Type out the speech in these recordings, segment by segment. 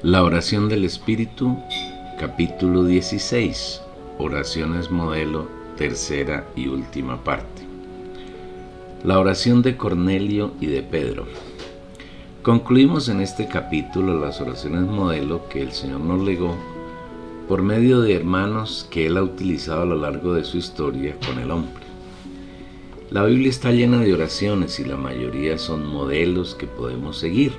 La oración del Espíritu, capítulo 16, oraciones modelo, tercera y última parte. La oración de Cornelio y de Pedro. Concluimos en este capítulo las oraciones modelo que el Señor nos legó por medio de hermanos que Él ha utilizado a lo largo de su historia con el hombre. La Biblia está llena de oraciones y la mayoría son modelos que podemos seguir.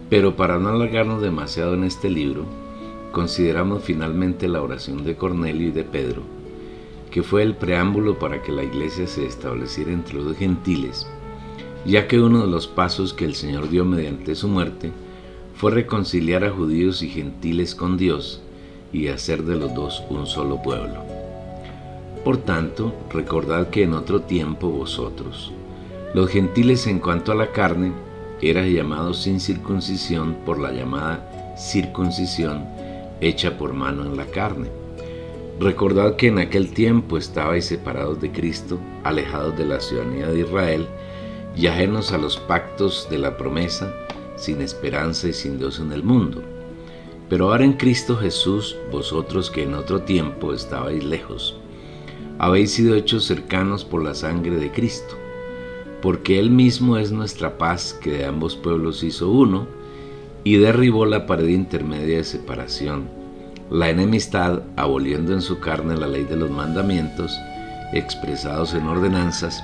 Pero para no alargarnos demasiado en este libro, consideramos finalmente la oración de Cornelio y de Pedro, que fue el preámbulo para que la iglesia se estableciera entre los gentiles, ya que uno de los pasos que el Señor dio mediante su muerte fue reconciliar a judíos y gentiles con Dios y hacer de los dos un solo pueblo. Por tanto, recordad que en otro tiempo vosotros, los gentiles en cuanto a la carne, eras llamados sin circuncisión por la llamada circuncisión hecha por mano en la carne. Recordad que en aquel tiempo estabais separados de Cristo, alejados de la ciudadanía de Israel y ajenos a los pactos de la promesa, sin esperanza y sin Dios en el mundo. Pero ahora en Cristo Jesús, vosotros que en otro tiempo estabais lejos, habéis sido hechos cercanos por la sangre de Cristo, porque Él mismo es nuestra paz, que de ambos pueblos hizo uno, y derribó la pared intermedia de separación, la enemistad, aboliendo en su carne la ley de los mandamientos, expresados en ordenanzas,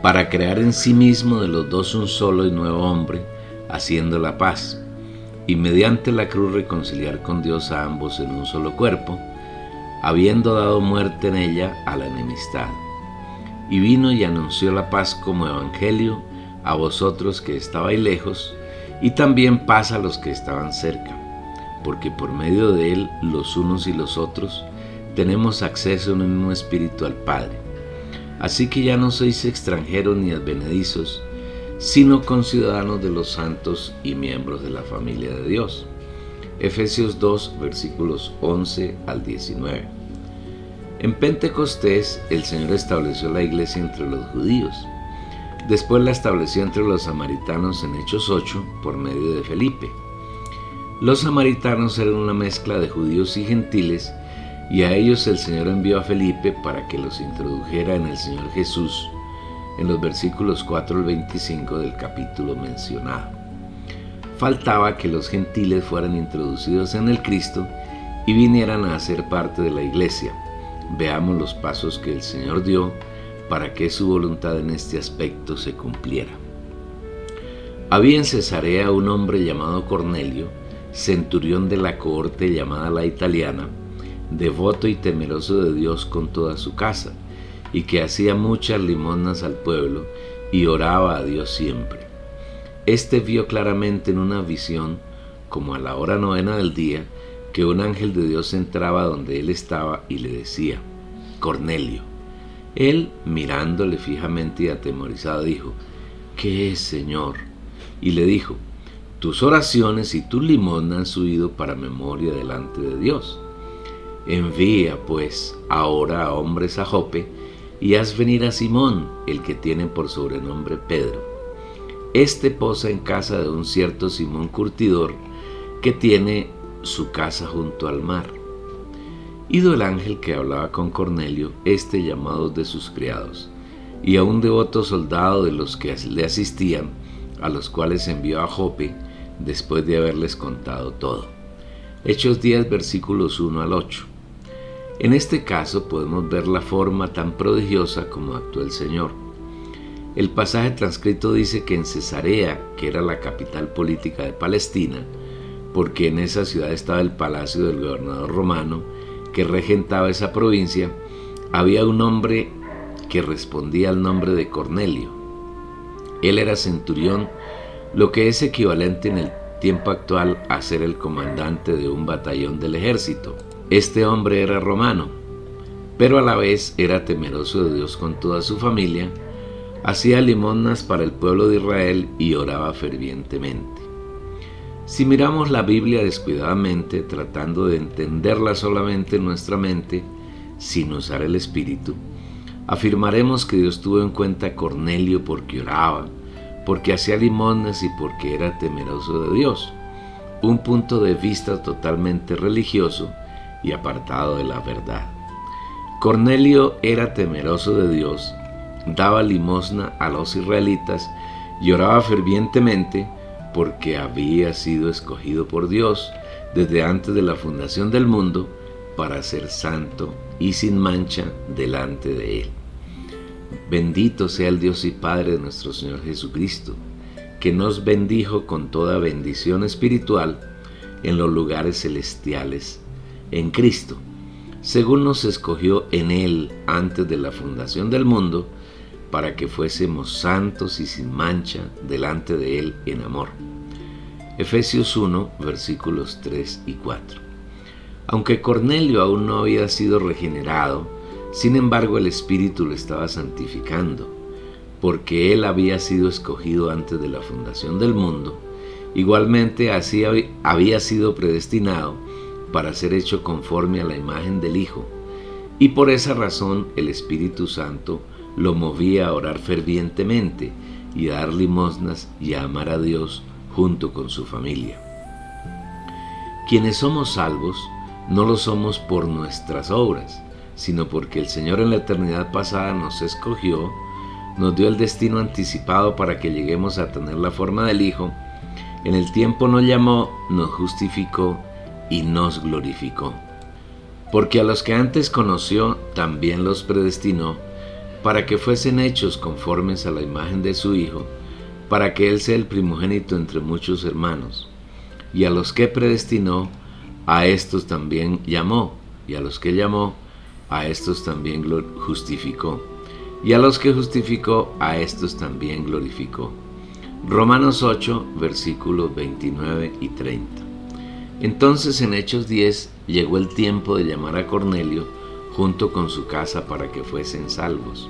para crear en sí mismo de los dos un solo y nuevo hombre, haciendo la paz, y mediante la cruz reconciliar con Dios a ambos en un solo cuerpo, habiendo dado muerte en ella a la enemistad. Y vino y anunció la paz como evangelio a vosotros que estabais lejos, y también paz a los que estaban cerca, porque por medio de él los unos y los otros tenemos acceso en un mismo espíritu al Padre. Así que ya no sois extranjeros ni advenedizos, sino conciudadanos de los santos y miembros de la familia de Dios. Efesios 2, versículos 11 al 19. En Pentecostés, el Señor estableció la iglesia entre los judíos. Después la estableció entre los samaritanos en Hechos 8 por medio de Felipe. Los samaritanos eran una mezcla de judíos y gentiles, y a ellos el Señor envió a Felipe para que los introdujera en el Señor Jesús, en los versículos 4 al 25 del capítulo mencionado. Faltaba que los gentiles fueran introducidos en el Cristo y vinieran a ser parte de la iglesia. Veamos los pasos que el Señor dio para que su voluntad en este aspecto se cumpliera. Había en Cesarea un hombre llamado Cornelio, centurión de la cohorte llamada la italiana, devoto y temeroso de Dios con toda su casa, y que hacía muchas limosnas al pueblo y oraba a Dios siempre. Este vio claramente en una visión, como a la hora 9 del día, que un ángel de Dios entraba donde él estaba y le decía: Cornelio. Él, mirándole fijamente y atemorizado, dijo: ¿Qué es, Señor? Y le dijo: tus oraciones y tus limosnas han subido para memoria delante de Dios. Envía, pues, ahora a hombres a Jope, y haz venir a Simón, el que tiene por sobrenombre Pedro. Este posa en casa de un cierto Simón curtidor, que tiene su casa junto al mar. Ido el ángel que hablaba con Cornelio, este llamó a 2 de sus criados, y a un devoto soldado de los que le asistían, a los cuales envió a Jope, después de haberles contado todo. Hechos 10, versículos 1 al 8. En este caso podemos ver la forma tan prodigiosa como actuó el Señor. El pasaje transcrito dice que en Cesarea, que era la capital política de Palestina, porque en esa ciudad estaba el palacio del gobernador romano que regentaba esa provincia, había un hombre que respondía al nombre de Cornelio. Él era centurión, lo que es equivalente en el tiempo actual a ser el comandante de un batallón del ejército. Este hombre era romano, pero a la vez era temeroso de Dios con toda su familia, hacía limosnas para el pueblo de Israel y oraba fervientemente. Si miramos la Biblia descuidadamente, tratando de entenderla solamente en nuestra mente, sin usar el Espíritu, afirmaremos que Dios tuvo en cuenta a Cornelio porque oraba, porque hacía limosnas y porque era temeroso de Dios. un punto de vista totalmente religioso y apartado de la verdad. Cornelio era temeroso de Dios, daba limosna a los israelitas y oraba fervientemente porque había sido escogido por Dios desde antes de la fundación del mundo para ser santo y sin mancha delante de Él. Bendito sea el Dios y Padre de nuestro Señor Jesucristo, que nos bendijo con toda bendición espiritual en los lugares celestiales en Cristo, según nos escogió en Él antes de la fundación del mundo, para que fuésemos santos y sin mancha delante de Él en amor. Efesios 1, versículos 3 y 4. Aunque Cornelio aún no había sido regenerado, sin embargo el Espíritu lo estaba santificando, porque él había sido escogido antes de la fundación del mundo. Igualmente así había sido predestinado para ser hecho conforme a la imagen del Hijo, y por esa razón el Espíritu Santo lo movía a orar fervientemente y a dar limosnas y a amar a Dios junto con su familia. Quienes somos salvos no lo somos por nuestras obras, sino porque el Señor en la eternidad pasada nos escogió, nos dio el destino anticipado para que lleguemos a tener la forma del Hijo. En el tiempo nos llamó, nos justificó y nos glorificó. Porque a los que antes conoció, también los predestinó, para que fuesen hechos conformes a la imagen de su Hijo, para que Él sea el primogénito entre muchos hermanos. Y a los que predestinó, a estos también llamó, y a los que llamó, a estos también justificó, y a los que justificó, a estos también glorificó. Romanos 8, versículos 29 y 30. Entonces en Hechos 10 llegó el tiempo de llamar a Cornelio junto con su casa para que fuesen salvos.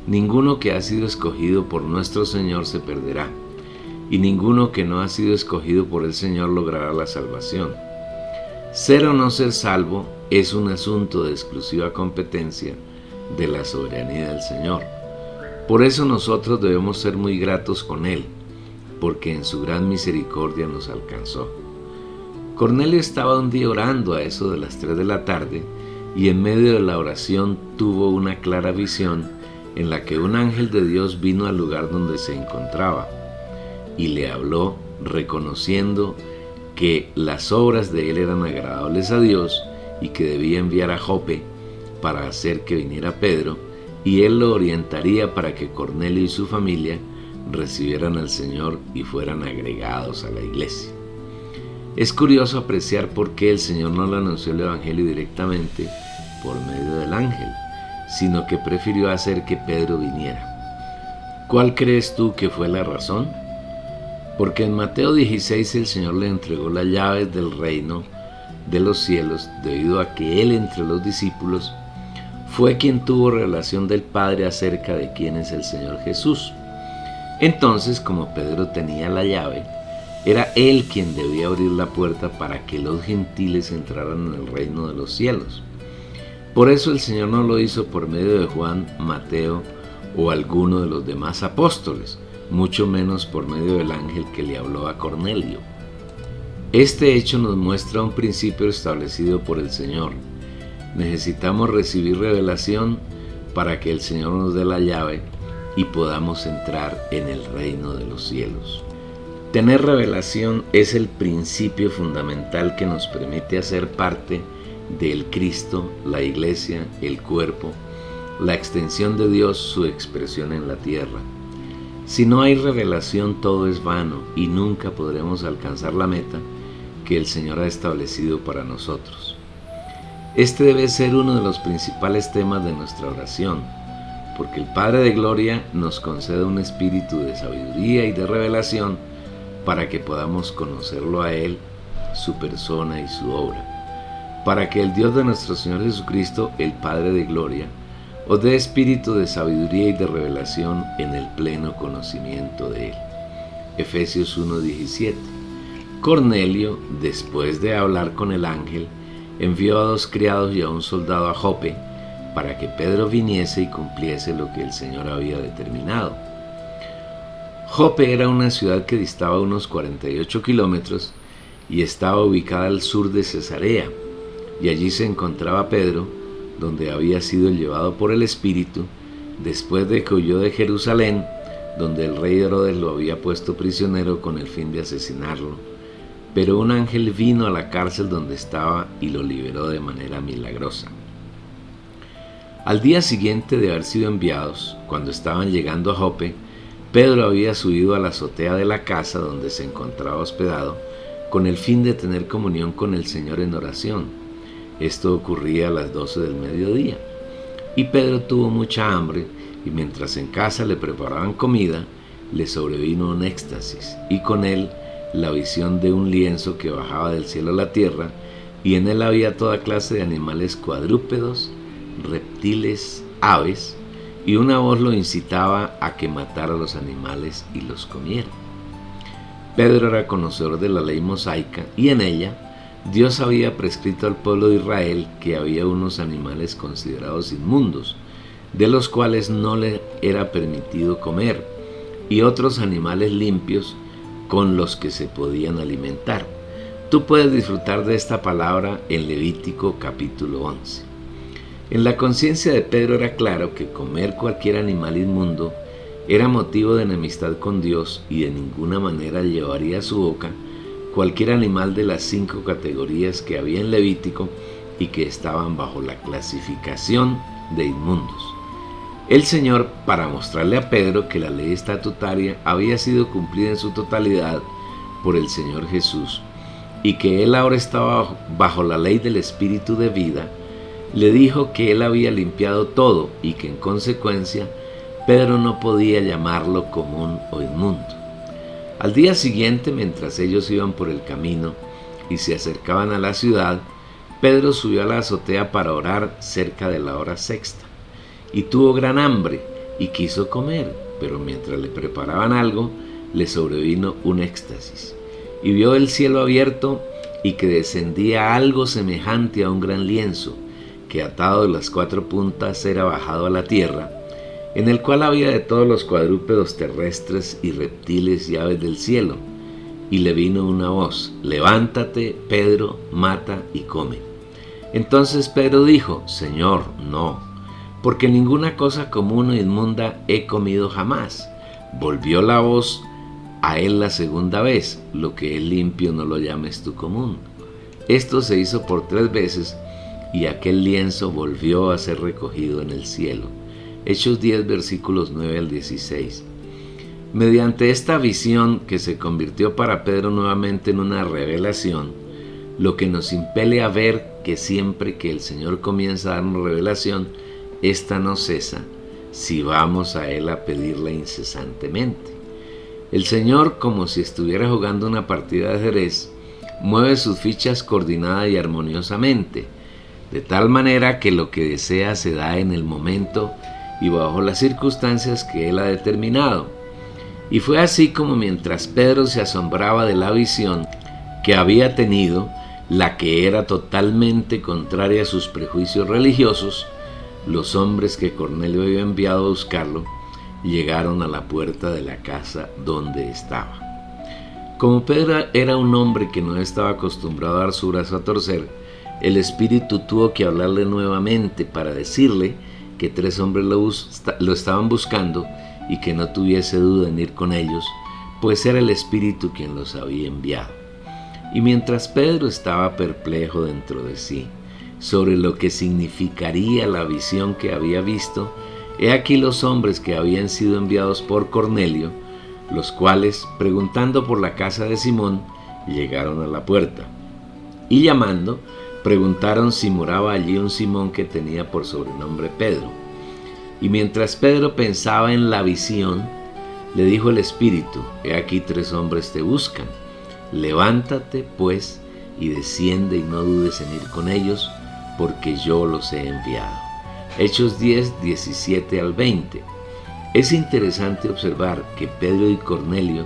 Ninguno que ha sido escogido por nuestro Señor se perderá, y ninguno que no ha sido escogido por el Señor logrará la salvación. Ser o no ser salvo es un asunto de exclusiva competencia de la soberanía del Señor. Por eso nosotros debemos ser muy gratos con Él, porque en su gran misericordia nos alcanzó. Cornelio estaba un día orando a eso de las 3 de la tarde, y en medio de la oración tuvo una clara visión en la que un ángel de Dios vino al lugar donde se encontraba y le habló reconociendo que las obras de él eran agradables a Dios y que debía enviar a Jope para hacer que viniera Pedro, y él lo orientaría para que Cornelio y su familia recibieran al Señor y fueran agregados a la iglesia. Es curioso apreciar por qué el Señor no le anunció el Evangelio directamente por medio del ángel, sino que prefirió hacer que Pedro viniera. ¿Cuál crees tú que fue la razón? Porque en Mateo 16 el Señor le entregó las llaves del reino de los cielos, debido a que Él entre los discípulos fue quien tuvo revelación del Padre acerca de quién es el Señor Jesús. Entonces, como Pedro tenía la llave, era Él quien debía abrir la puerta para que los gentiles entraran en el reino de los cielos. Por eso el Señor no lo hizo por medio de Juan, Mateo o alguno de los demás apóstoles, mucho menos por medio del ángel que le habló a Cornelio. Este hecho nos muestra un principio establecido por el Señor. Necesitamos recibir revelación para que el Señor nos dé la llave y podamos entrar en el reino de los cielos. Tener revelación es el principio fundamental que nos permite hacer parte del Cristo, la iglesia, el cuerpo, la extensión de Dios, su expresión en la tierra. Si no hay revelación, todo es vano y nunca podremos alcanzar la meta que el Señor ha establecido para nosotros. Este debe ser uno de los principales temas de nuestra oración, porque el Padre de Gloria nos concede un espíritu de sabiduría y de revelación para que podamos conocerlo a Él, su persona y su obra, para que el Dios de nuestro Señor Jesucristo, el Padre de Gloria, os dé espíritu de sabiduría y de revelación en el pleno conocimiento de Él. Efesios 1:17. Cornelio, después de hablar con el ángel, envió a 2 criados y a un soldado a Jope para que Pedro viniese y cumpliese lo que el Señor había determinado. Jope era una ciudad que distaba unos 48 kilómetros y estaba ubicada al sur de Cesarea, y allí se encontraba Pedro, donde había sido llevado por el Espíritu, después de que huyó de Jerusalén, donde el rey Herodes lo había puesto prisionero con el fin de asesinarlo. Pero un ángel vino a la cárcel donde estaba y lo liberó de manera milagrosa. Al día siguiente de haber sido enviados, cuando estaban llegando a Jope, Pedro había subido a la azotea de la casa donde se encontraba hospedado, con el fin de tener comunión con el Señor en oración. Esto ocurría a las 12 del mediodía. Y Pedro tuvo mucha hambre, y mientras en casa le preparaban comida, le sobrevino un éxtasis, y con él la visión de un lienzo que bajaba del cielo a la tierra, y en él había toda clase de animales cuadrúpedos, reptiles, aves, y una voz lo incitaba a que matara a los animales y los comiera. Pedro era conocedor de la ley mosaica, y en ella Dios había prescrito al pueblo de Israel que había unos animales considerados inmundos, de los cuales no le era permitido comer, y otros animales limpios con los que se podían alimentar. Tú puedes disfrutar de esta palabra en Levítico capítulo 11. En la conciencia de Pedro era claro que comer cualquier animal inmundo era motivo de enemistad con Dios y de ninguna manera llevaría a su boca cualquier animal de las 5 categorías que había en Levítico y que estaban bajo la clasificación de inmundos. El Señor, para mostrarle a Pedro que la ley estatutaria había sido cumplida en su totalidad por el Señor Jesús y que él ahora estaba bajo la ley del Espíritu de vida, le dijo que él había limpiado todo y que en consecuencia Pedro no podía llamarlo común o inmundo. Al día siguiente, mientras ellos iban por el camino y se acercaban a la ciudad, Pedro subió a la azotea para orar cerca de la hora sexta, y tuvo gran hambre y quiso comer, pero mientras le preparaban algo, le sobrevino un éxtasis, y vio el cielo abierto y que descendía algo semejante a un gran lienzo, que atado de las 4 puntas era bajado a la tierra, en el cual había de todos los cuadrúpedos terrestres y reptiles y aves del cielo. Y le vino una voz: levántate, Pedro, mata y come. Entonces Pedro dijo: Señor, no, porque ninguna cosa común o inmunda he comido jamás. Volvió la voz a él la segunda vez: lo que es limpio no lo llames tú común. Esto se hizo por 3 veces, y aquel lienzo volvió a ser recogido en el cielo. Hechos 10, versículos 9 al 16. Mediante esta visión, que se convirtió para Pedro nuevamente en una revelación, lo que nos impele a ver que siempre que el Señor comienza a darnos revelación, esta no cesa si vamos a Él a pedirla incesantemente. El Señor, como si estuviera jugando una partida de ajedrez, mueve sus fichas coordinada y armoniosamente, de tal manera que lo que desea se da en el momento y bajo las circunstancias que Él ha determinado. Y fue así como mientras Pedro se asombraba de la visión que había tenido, la que era totalmente contraria a sus prejuicios religiosos, los hombres que Cornelio había enviado a buscarlo llegaron a la puerta de la casa donde estaba. Como Pedro era un hombre que no estaba acostumbrado a dar su brazo a torcer, el Espíritu tuvo que hablarle nuevamente para decirle que 3 hombres lo estaban buscando y que no tuviese duda en ir con ellos, pues era el Espíritu quien los había enviado. Y mientras Pedro estaba perplejo dentro de sí sobre lo que significaría la visión que había visto, he aquí los hombres que habían sido enviados por Cornelio, los cuales, preguntando por la casa de Simón, llegaron a la puerta, y llamando, preguntaron si moraba allí un Simón que tenía por sobrenombre Pedro. Y mientras Pedro pensaba en la visión, le dijo el Espíritu: he aquí 3 hombres te buscan. Levántate, pues, y desciende y no dudes en ir con ellos, porque yo los he enviado. Hechos 10, 17 al 20. Es interesante observar que Pedro y Cornelio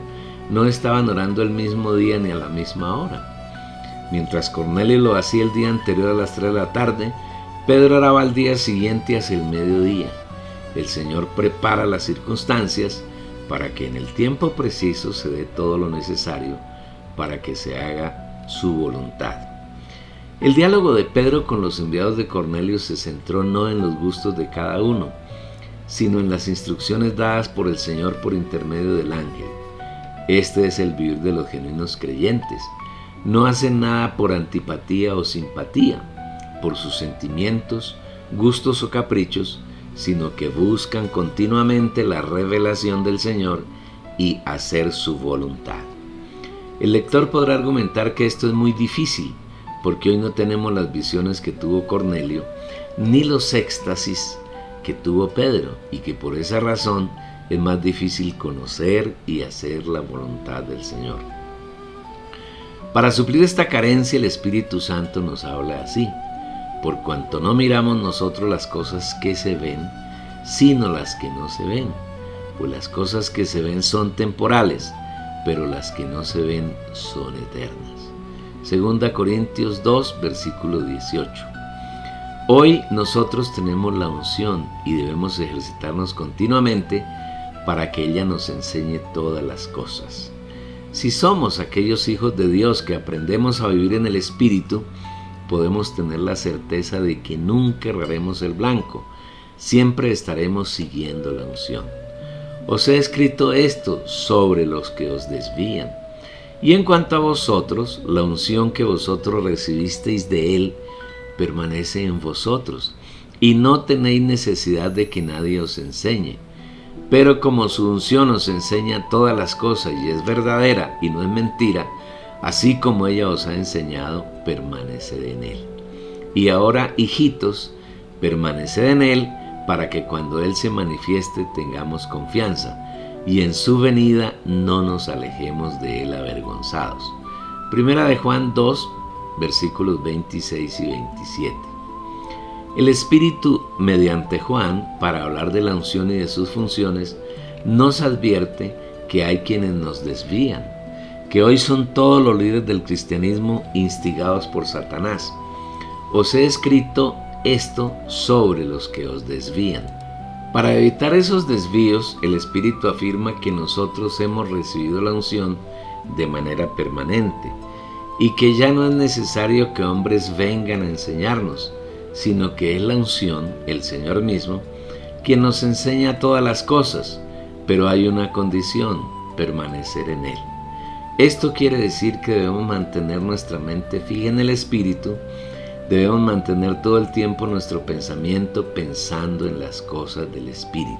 no estaban orando el mismo día ni a la misma hora. Mientras Cornelio lo hacía el día anterior a las 3 de la tarde, Pedro oraba al día siguiente hacia el mediodía. El Señor prepara las circunstancias para que en el tiempo preciso se dé todo lo necesario para que se haga su voluntad. El diálogo de Pedro con los enviados de Cornelio se centró no en los gustos de cada uno, sino en las instrucciones dadas por el Señor por intermedio del ángel. Este es el vivir de los genuinos creyentes. No hacen nada por antipatía o simpatía, por sus sentimientos, gustos o caprichos, sino que buscan continuamente la revelación del Señor y hacer su voluntad. El lector podrá argumentar que esto es muy difícil, porque hoy no tenemos las visiones que tuvo Cornelio, ni los éxtasis que tuvo Pedro, y que por esa razón es más difícil conocer y hacer la voluntad del Señor. Para suplir esta carencia, el Espíritu Santo nos habla así: por cuanto no miramos nosotros las cosas que se ven, sino las que no se ven, pues las cosas que se ven son temporales, pero las que no se ven son eternas. 2 Corintios 2, versículo 18. Hoy nosotros tenemos la unción y debemos ejercitarnos continuamente para que ella nos enseñe todas las cosas. Si somos aquellos hijos de Dios que aprendemos a vivir en el Espíritu, podemos tener la certeza de que nunca erraremos el blanco, siempre estaremos siguiendo la unción. Os he escrito esto sobre los que os desvían. Y en cuanto a vosotros, la unción que vosotros recibisteis de Él permanece en vosotros, y no tenéis necesidad de que nadie os enseñe. Pero como su unción os enseña todas las cosas y es verdadera y no es mentira, así como ella os ha enseñado, permaneced en Él. Y ahora, hijitos, permaneced en Él, para que cuando Él se manifieste tengamos confianza, y en su venida no nos alejemos de Él avergonzados. Primera de Juan 2, versículos 26 y 27. El Espíritu, mediante Juan, para hablar de la unción y de sus funciones, nos advierte que hay quienes nos desvían, que hoy son todos los líderes del cristianismo instigados por Satanás. Os he escrito esto sobre los que os desvían. Para evitar esos desvíos, el Espíritu afirma que nosotros hemos recibido la unción de manera permanente y que ya no es necesario que hombres vengan a enseñarnos, sino que es la unción, el Señor mismo, quien nos enseña todas las cosas, pero hay una condición: permanecer en Él. Esto quiere decir que debemos mantener nuestra mente fija en el Espíritu. Debemos mantener todo el tiempo nuestro pensamiento pensando en las cosas del Espíritu.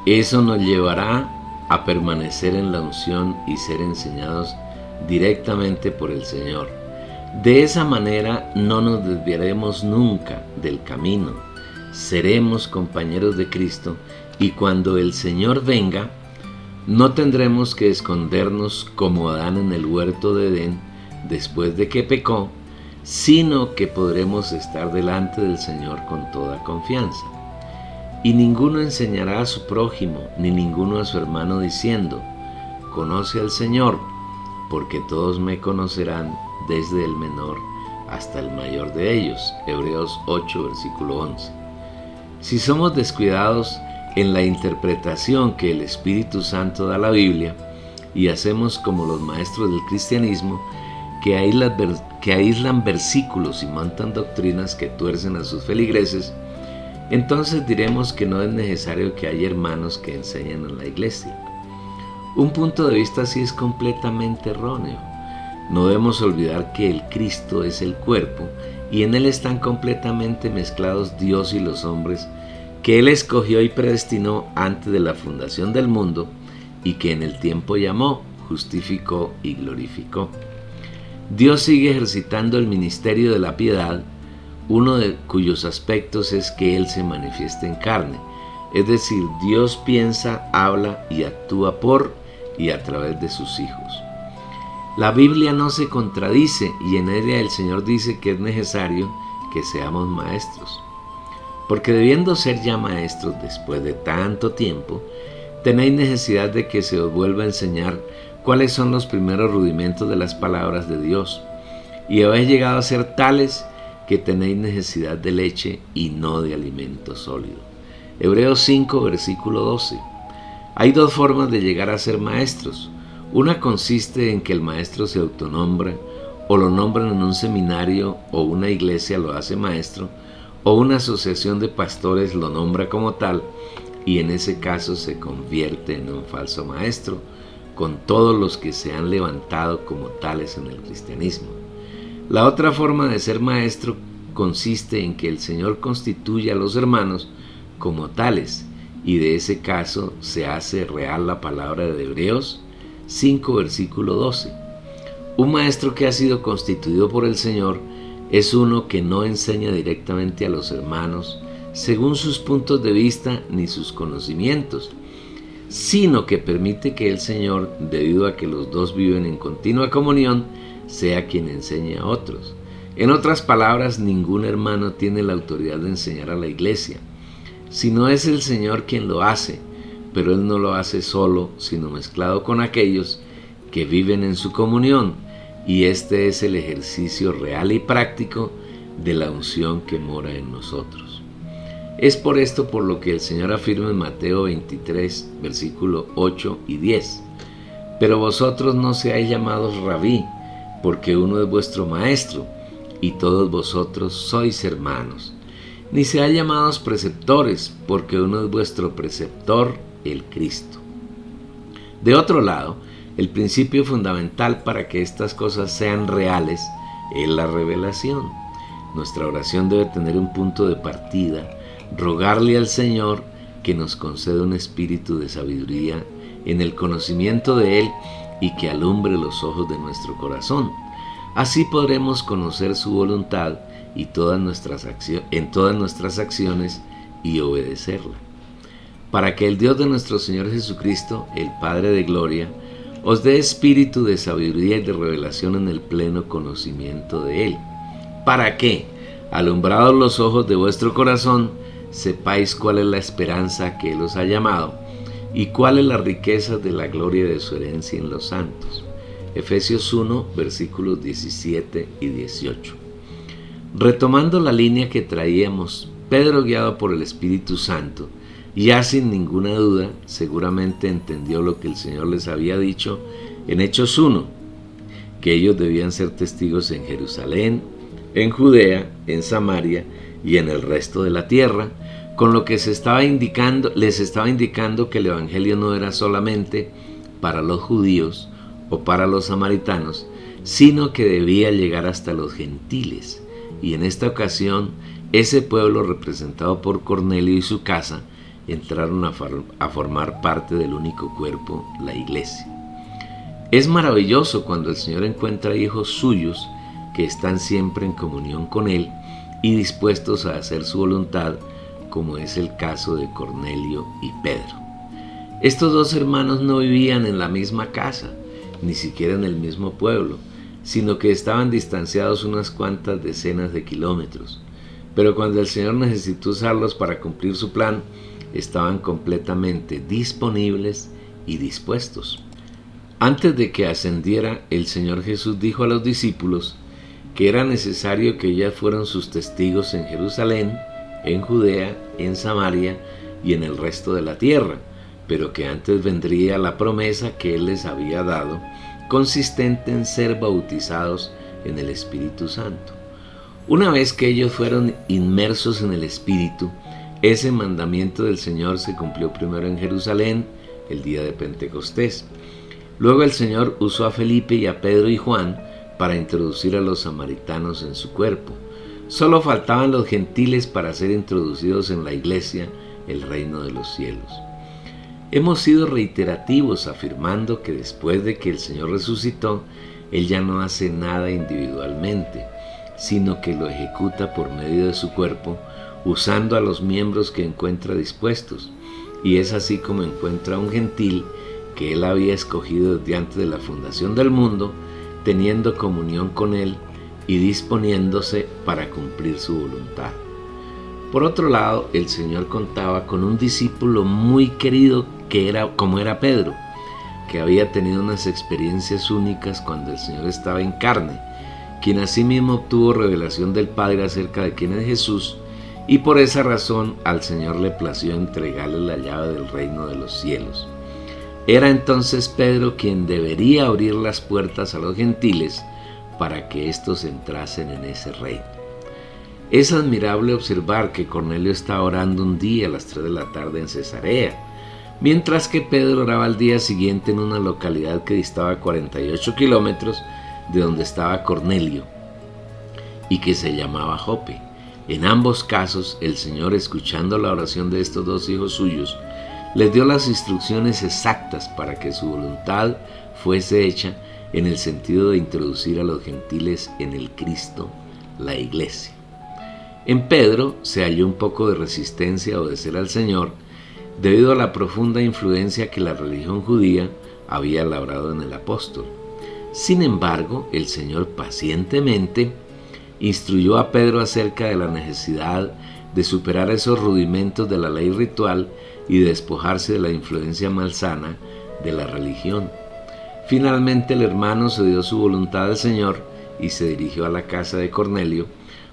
Eso nos llevará a permanecer en la unción y ser enseñados directamente por el Señor. De esa manera no nos desviaremos nunca del camino. Seremos compañeros de Cristo, y cuando el Señor venga, no tendremos que escondernos como Adán en el huerto de Edén después de que pecó, sino que podremos estar delante del Señor con toda confianza. Y ninguno enseñará a su prójimo, ni ninguno a su hermano, diciendo: conoce al Señor, porque todos me conocerán, desde el menor hasta el mayor de ellos. Hebreos 8, versículo 11. Si somos descuidados en la interpretación que el Espíritu Santo da a la Biblia, y hacemos como los maestros del cristianismo, que aíslan versículos y montan doctrinas que tuercen a sus feligreses, entonces diremos que no es necesario que haya hermanos que enseñen en la iglesia. Un punto de vista así es completamente erróneo. No debemos olvidar que el Cristo es el cuerpo, y en Él están completamente mezclados Dios y los hombres, que Él escogió y predestinó antes de la fundación del mundo, y que en el tiempo llamó, justificó y glorificó. Dios sigue ejercitando el ministerio de la piedad, uno de cuyos aspectos es que Él se manifieste en carne, es decir, Dios piensa, habla y actúa por y a través de sus hijos. La Biblia no se contradice, y en ella el Señor dice que es necesario que seamos maestros. Porque debiendo ser ya maestros después de tanto tiempo, tenéis necesidad de que se os vuelva a enseñar cuáles son los primeros rudimentos de las palabras de Dios, y habéis llegado a ser tales que tenéis necesidad de leche y no de alimento sólido. Hebreos 5, versículo 12. Hay dos formas de llegar a ser maestros. Una consiste en que el maestro se autonombra o lo nombran en un seminario o una iglesia lo hace maestro, o una asociación de pastores lo nombra como tal, y en ese caso se convierte en un falso maestro, con todos los que se han levantado como tales en el cristianismo. La otra forma de ser maestro consiste en que el Señor constituye a los hermanos como tales, y de ese caso se hace real la palabra de Hebreos 5, versículo 12. Un maestro que ha sido constituido por el Señor es uno que no enseña directamente a los hermanos según sus puntos de vista ni sus conocimientos, sino que permite que el Señor, debido a que los dos viven en continua comunión, sea quien enseñe a otros. En otras palabras, ningún hermano tiene la autoridad de enseñar a la iglesia, sino es el Señor quien lo hace, pero Él no lo hace solo, sino mezclado con aquellos que viven en su comunión, y este es el ejercicio real y práctico de la unción que mora en nosotros. Es por esto por lo que el Señor afirma en Mateo 23, versículo 8 y 10. Pero vosotros no seáis llamados rabí, porque uno es vuestro maestro, y todos vosotros sois hermanos. Ni seáis llamados preceptores, porque uno es vuestro preceptor, el Cristo. De otro lado, el principio fundamental para que estas cosas sean reales es la revelación. Nuestra oración debe tener un punto de partida, rogarle al Señor que nos conceda un espíritu de sabiduría en el conocimiento de Él y que alumbre los ojos de nuestro corazón. Así podremos conocer su voluntad y en todas nuestras acciones y obedecerla. Para que el Dios de nuestro Señor Jesucristo, el Padre de Gloria, os dé espíritu de sabiduría y de revelación en el pleno conocimiento de Él. Para que, alumbrados los ojos de vuestro corazón, sepáis cuál es la esperanza que Él os ha llamado y cuál es la riqueza de la gloria de su herencia en los santos. Efesios 1, versículos 17 y 18. Retomando la línea que traíamos, Pedro, guiado por el Espíritu Santo, ya sin ninguna duda, seguramente entendió lo que el Señor les había dicho en Hechos 1, que ellos debían ser testigos en Jerusalén, en Judea, en Samaria y en el resto de la tierra, con lo que les estaba indicando que el Evangelio no era solamente para los judíos o para los samaritanos, sino que debía llegar hasta los gentiles. Y en esta ocasión, ese pueblo representado por Cornelio y su casa, entraron a formar parte del único cuerpo, la iglesia. Es maravilloso cuando el Señor encuentra hijos suyos que están siempre en comunión con Él y dispuestos a hacer su voluntad, como es el caso de Cornelio y Pedro. Estos dos hermanos no vivían en la misma casa, ni siquiera en el mismo pueblo, sino que estaban distanciados unas cuantas decenas de kilómetros. Pero cuando el Señor necesitó usarlos para cumplir su plan, estaban completamente disponibles y dispuestos. Antes de que ascendiera, el Señor Jesús dijo a los discípulos que era necesario que ellos fueran sus testigos en Jerusalén, en Judea, en Samaria y en el resto de la tierra, pero que antes vendría la promesa que Él les había dado, consistente en ser bautizados en el Espíritu Santo. Una vez que ellos fueron inmersos en el Espíritu, ese mandamiento del Señor se cumplió primero en Jerusalén, el día de Pentecostés. Luego el Señor usó a Felipe y a Pedro y Juan para introducir a los samaritanos en su cuerpo. Solo faltaban los gentiles para ser introducidos en la iglesia, el reino de los cielos. Hemos sido reiterativos afirmando que después de que el Señor resucitó, Él ya no hace nada individualmente, sino que lo ejecuta por medio de su cuerpo, usando a los miembros que encuentra dispuestos, y es así como encuentra a un gentil que Él había escogido desde antes de la fundación del mundo, teniendo comunión con Él y disponiéndose para cumplir su voluntad. Por otro lado, el Señor contaba con un discípulo muy querido como era Pedro, que había tenido unas experiencias únicas cuando el Señor estaba en carne, quien asimismo obtuvo revelación del Padre acerca de quién es Jesús, y por esa razón al Señor le plació entregarle la llave del reino de los cielos. Era entonces Pedro quien debería abrir las puertas a los gentiles para que éstos entrasen en ese reino. Es admirable observar que Cornelio estaba orando un día a las 3 de la tarde en Cesarea, mientras que Pedro oraba al día siguiente en una localidad que distaba 48 kilómetros de donde estaba Cornelio y que se llamaba Jope. En ambos casos, el Señor, escuchando la oración de estos dos hijos suyos, les dio las instrucciones exactas para que su voluntad fuese hecha en el sentido de introducir a los gentiles en el Cristo, la Iglesia. En Pedro se halló un poco de resistencia a obedecer al Señor debido a la profunda influencia que la religión judía había labrado en el apóstol. Sin embargo, el Señor pacientemente instruyó a Pedro acerca de la necesidad de superar esos rudimentos de la ley ritual y despojarse de la influencia malsana de la religión. Finalmente el hermano cedió su voluntad al Señor y se dirigió a la casa de Cornelio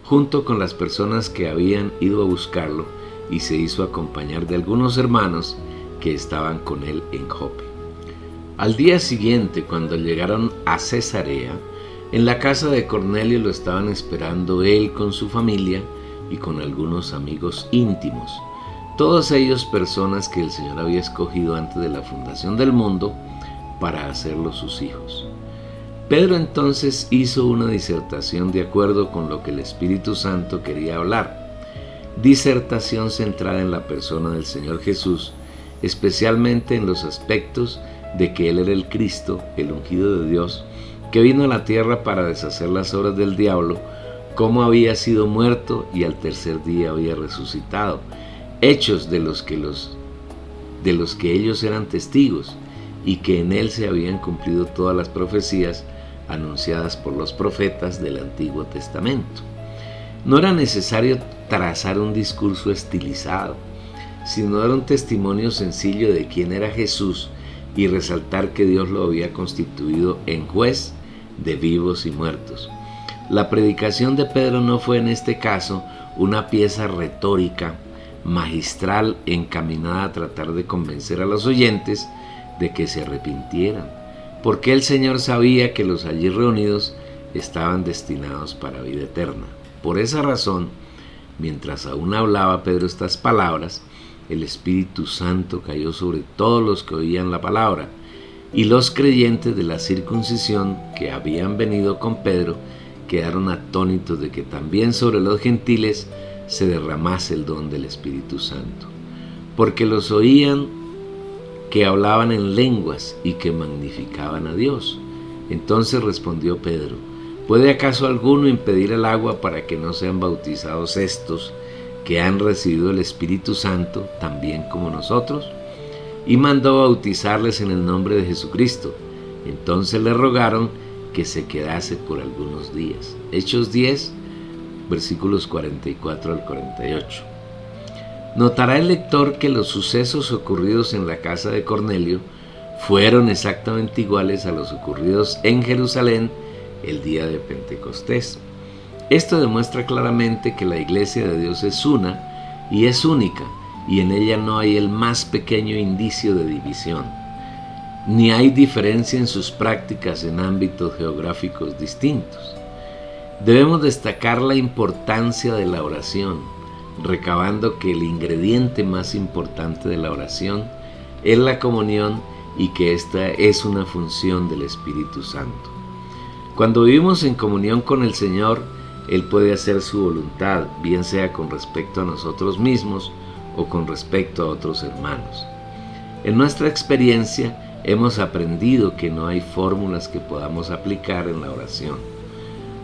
junto con las personas que habían ido a buscarlo, y se hizo acompañar de algunos hermanos que estaban con él en Jope. Al día siguiente, cuando llegaron a Cesarea, en la casa de Cornelio lo estaban esperando él con su familia y con algunos amigos íntimos, todos ellos personas que el Señor había escogido antes de la fundación del mundo para hacerlos sus hijos. Pedro entonces hizo una disertación de acuerdo con lo que el Espíritu Santo quería hablar, disertación centrada en la persona del Señor Jesús, especialmente en los aspectos de que Él era el Cristo, el ungido de Dios, que vino a la tierra para deshacer las obras del diablo, cómo había sido muerto y al tercer día había resucitado, hechos de los que ellos eran testigos, y que en Él se habían cumplido todas las profecías anunciadas por los profetas del Antiguo Testamento. No era necesario trazar un discurso estilizado, sino dar un testimonio sencillo de quién era Jesús y resaltar que Dios lo había constituido en juez de vivos y muertos. La predicación de Pedro no fue en este caso una pieza retórica magistral encaminada a tratar de convencer a los oyentes de que se arrepintieran, porque el Señor sabía que los allí reunidos estaban destinados para vida eterna. Por esa razón, mientras aún hablaba Pedro estas palabras, el Espíritu Santo cayó sobre todos los que oían la palabra, y los creyentes de la circuncisión que habían venido con Pedro quedaron atónitos de que también sobre los gentiles se derramase el don del Espíritu Santo, porque los oían que hablaban en lenguas y que magnificaban a Dios. Entonces respondió Pedro: ¿puede acaso alguno impedir el agua para que no sean bautizados estos que han recibido el Espíritu Santo también como nosotros? Y mandó bautizarles en el nombre de Jesucristo. Entonces le rogaron que se quedase por algunos días. Hechos 10, versículos 44 al 48. Notará el lector que los sucesos ocurridos en la casa de Cornelio fueron exactamente iguales a los ocurridos en Jerusalén el día de Pentecostés. Esto demuestra claramente que la iglesia de Dios es una y es única, y en ella no hay el más pequeño indicio de división, ni hay diferencia en sus prácticas en ámbitos geográficos distintos. Debemos destacar la importancia de la oración, recabando que el ingrediente más importante de la oración es la comunión y que esta es una función del Espíritu Santo. Cuando vivimos en comunión con el Señor, Él puede hacer su voluntad, bien sea con respecto a nosotros mismos o con respecto a otros hermanos. En nuestra experiencia hemos aprendido que no hay fórmulas que podamos aplicar en la oración.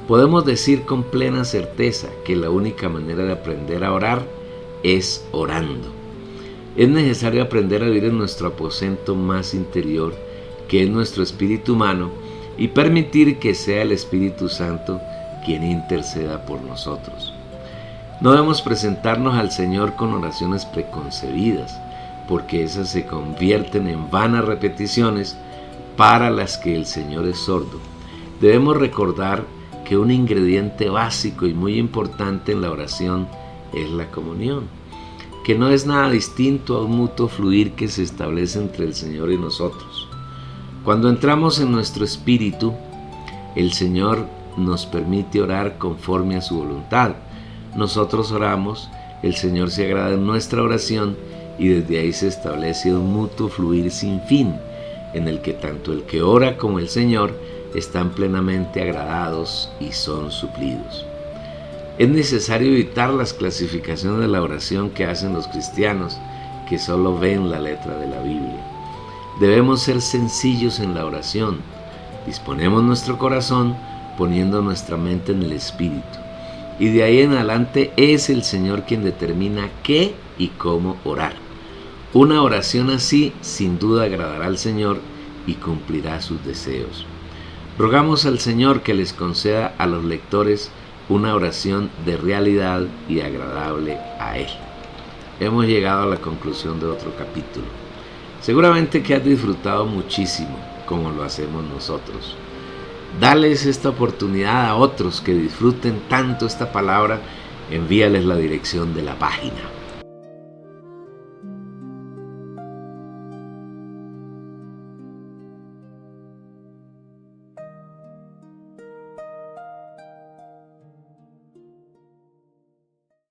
Podemos decir con plena certeza que la única manera de aprender a orar es orando. Es necesario aprender a vivir en nuestro aposento más interior, que es nuestro espíritu humano, y permitir que sea el Espíritu Santo quien interceda por nosotros. No debemos presentarnos al Señor con oraciones preconcebidas, porque esas se convierten en vanas repeticiones para las que el Señor es sordo. Debemos recordar que un ingrediente básico y muy importante en la oración es la comunión, que no es nada distinto a un mutuo fluir que se establece entre el Señor y nosotros. Cuando entramos en nuestro espíritu, el Señor nos permite orar conforme a su voluntad. Nosotros oramos, el Señor se agrada en nuestra oración y desde ahí se establece un mutuo fluir sin fin, en el que tanto el que ora como el Señor están plenamente agradados y son suplidos. Es necesario evitar las clasificaciones de la oración que hacen los cristianos, que solo ven la letra de la Biblia. Debemos ser sencillos en la oración. Disponemos nuestro corazón poniendo nuestra mente en el Espíritu. Y de ahí en adelante es el Señor quien determina qué y cómo orar. Una oración así sin duda agradará al Señor y cumplirá sus deseos. Rogamos al Señor que les conceda a los lectores una oración de realidad y agradable a Él. Hemos llegado a la conclusión de otro capítulo. Seguramente que has disfrutado muchísimo, como lo hacemos nosotros. Dales esta oportunidad a otros que disfruten tanto esta palabra. Envíales la dirección de la página.